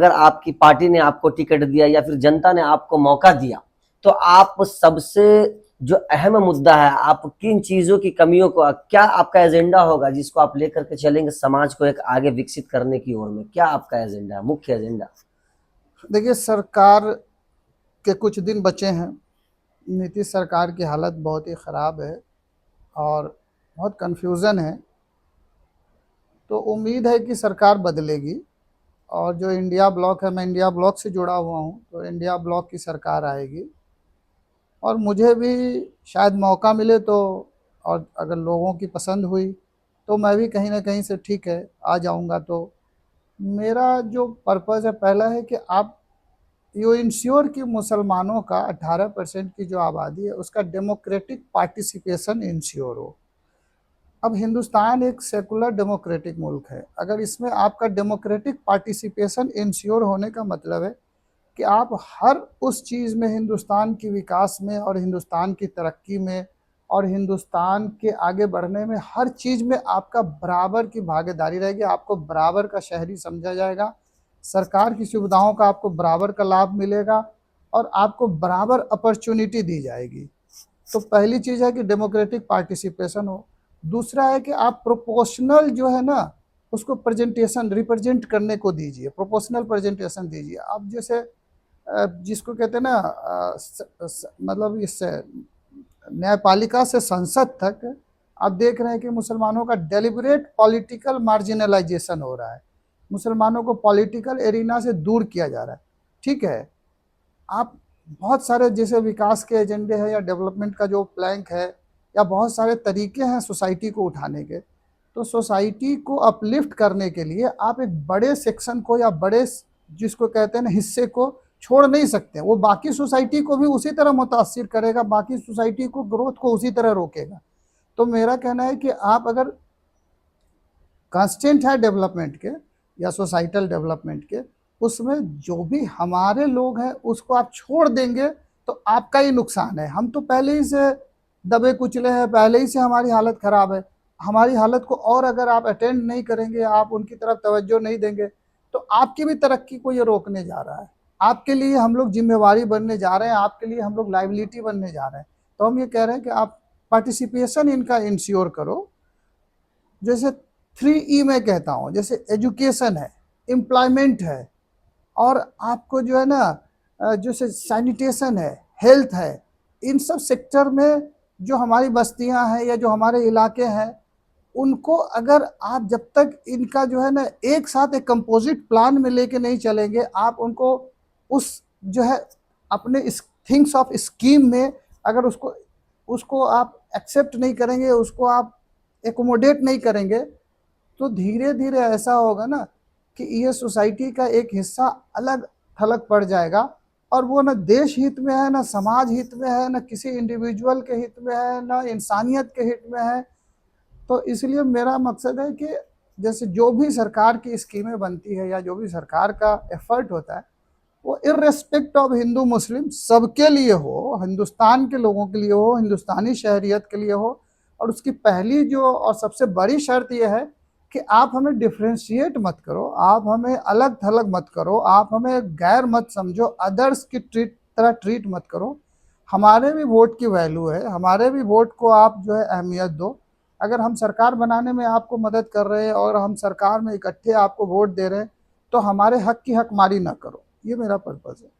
अगर आपकी पार्टी ने आपको टिकट दिया या फिर जनता ने आपको मौका दिया, तो आप सबसे जो अहम मुद्दा है, आप किन चीजों की कमियों को, क्या आपका एजेंडा होगा जिसको आप लेकर के चलेंगे समाज को एक आगे विकसित करने की ओर में? क्या आपका एजेंडा है, मुख्य एजेंडा? देखिए, सरकार के कुछ दिन बचे हैं। नीतीश सरकार की हालत बहुत ही ख़राब है और बहुत कन्फ्यूज़न है। तो उम्मीद है कि सरकार बदलेगी और जो इंडिया ब्लॉक है, मैं इंडिया ब्लॉक से जुड़ा हुआ हूँ, तो इंडिया ब्लॉक की सरकार आएगी और मुझे भी शायद मौका मिले तो, और अगर लोगों की पसंद हुई तो मैं भी कहीं न कहीं से ठीक है आ जाऊँगा। तो मेरा जो पर्पज़ है पहला है कि आप यू इंश्योर कि मुसलमानों का 18% की जो आबादी है उसका डेमोक्रेटिक पार्टिसिपेशन इंश्योर हो। अब हिंदुस्तान एक सेकुलर डेमोक्रेटिक मुल्क है। अगर इसमें आपका डेमोक्रेटिक पार्टिसिपेशन इंश्योर होने का मतलब है कि आप हर उस चीज़ में, हिंदुस्तान की विकास में और हिंदुस्तान की तरक्की में और हिंदुस्तान के आगे बढ़ने में, हर चीज़ में आपका बराबर की भागीदारी रहेगी। आपको बराबर का शहरी समझा जाएगा, सरकार की सुविधाओं का आपको बराबर का लाभ मिलेगा और आपको बराबर अपॉर्चुनिटी दी जाएगी। तो पहली चीज़ है कि डेमोक्रेटिक पार्टिसिपेशन हो। दूसरा है कि आप प्रोपोर्शनल जो है ना, उसको प्रेजेंटेशन रिप्रेजेंट करने को दीजिए, प्रोपोर्शनल प्रेजेंटेशन दीजिए। आप जैसे जिसको कहते हैं ना, मतलब इस न्यायपालिका से संसद तक आप देख रहे हैं कि मुसलमानों का डेलिबरेट पॉलिटिकल मार्जिनलाइजेशन हो रहा है। मुसलमानों को पॉलिटिकल एरिना से दूर किया जा रहा है। ठीक है, आप बहुत सारे जैसे विकास के एजेंडे हैं या डेवलपमेंट का जो प्लैंक है या बहुत सारे तरीके हैं सोसाइटी को उठाने के, तो सोसाइटी को अपलिफ्ट करने के लिए आप एक बड़े सेक्शन को या बड़े जिसको कहते हैं ना हिस्से को छोड़ नहीं सकते। वो बाकी सोसाइटी को भी उसी तरह मुतासिर करेगा, बाकी सोसाइटी को ग्रोथ को उसी तरह रोकेगा। तो मेरा कहना है कि आप अगर कांस्टेंट है डेवलपमेंट के या सोसाइटल डेवलपमेंट के, उसमें जो भी हमारे लोग हैं उसको आप छोड़ देंगे तो आपका ही नुकसान है। हम तो पहले ही से दबे कुचले हैं, पहले ही से हमारी हालत ख़राब है। हमारी हालत को और अगर आप अटेंड नहीं करेंगे, आप उनकी तरफ तवज्जो नहीं देंगे, तो आपकी भी तरक्की को ये रोकने जा रहा है। आपके लिए हम लोग जिम्मेवारी बनने जा रहे हैं, आपके लिए हम लोग लाइबिलिटी बनने जा रहे हैं। तो हम ये कह रहे हैं कि आप पार्टिसिपेशन इनका इंश्योर करो। जैसे 3E मैं कहता हूँ, जैसे एजुकेशन है, एम्प्लॉयमेंट है, और आपको जो है ना जैसे सैनिटेशन है, हेल्थ है, इन सब सेक्टर में जो हमारी बस्तियां हैं या जो हमारे इलाके हैं, उनको अगर आप जब तक इनका जो है ना एक साथ एक कंपोजिट प्लान में लेके नहीं चलेंगे, आप उनको उस जो है अपने थिंग्स ऑफ स्कीम में अगर उसको उसको आप एक्सेप्ट नहीं करेंगे, उसको आप एकोमोडेट नहीं करेंगे, तो धीरे धीरे ऐसा होगा ना कि ये सोसाइटी का एक हिस्सा अलग थलग पड़ जाएगा और वो ना देश हित में है, ना समाज हित में है, ना किसी इंडिविजुअल के हित में है, ना इंसानियत के हित में है। तो इसलिए मेरा मकसद है कि जैसे जो भी सरकार की स्कीमें बनती है या जो भी सरकार का एफर्ट होता है, वो इर्रेस्पेक्ट ऑफ हिंदू मुस्लिम सबके लिए हो, हिंदुस्तान के लोगों के लिए हो, हिंदुस्तानी शहरियत के लिए हो। और उसकी पहली जो और सबसे बड़ी शर्त यह है कि आप हमें डिफ्रेंशिएट मत करो, आप हमें अलग थलग मत करो, आप हमें गैर मत समझो, अदर्स की तरह ट्रीट मत करो। हमारे भी वोट की वैल्यू है, हमारे भी वोट को आप जो है अहमियत दो। अगर हम सरकार बनाने में आपको मदद कर रहे हैं और हम सरकार में इकट्ठे आपको वोट दे रहे हैं, तो हमारे हक की हकमारी ना करो। ये मेरा पर्पज़ है।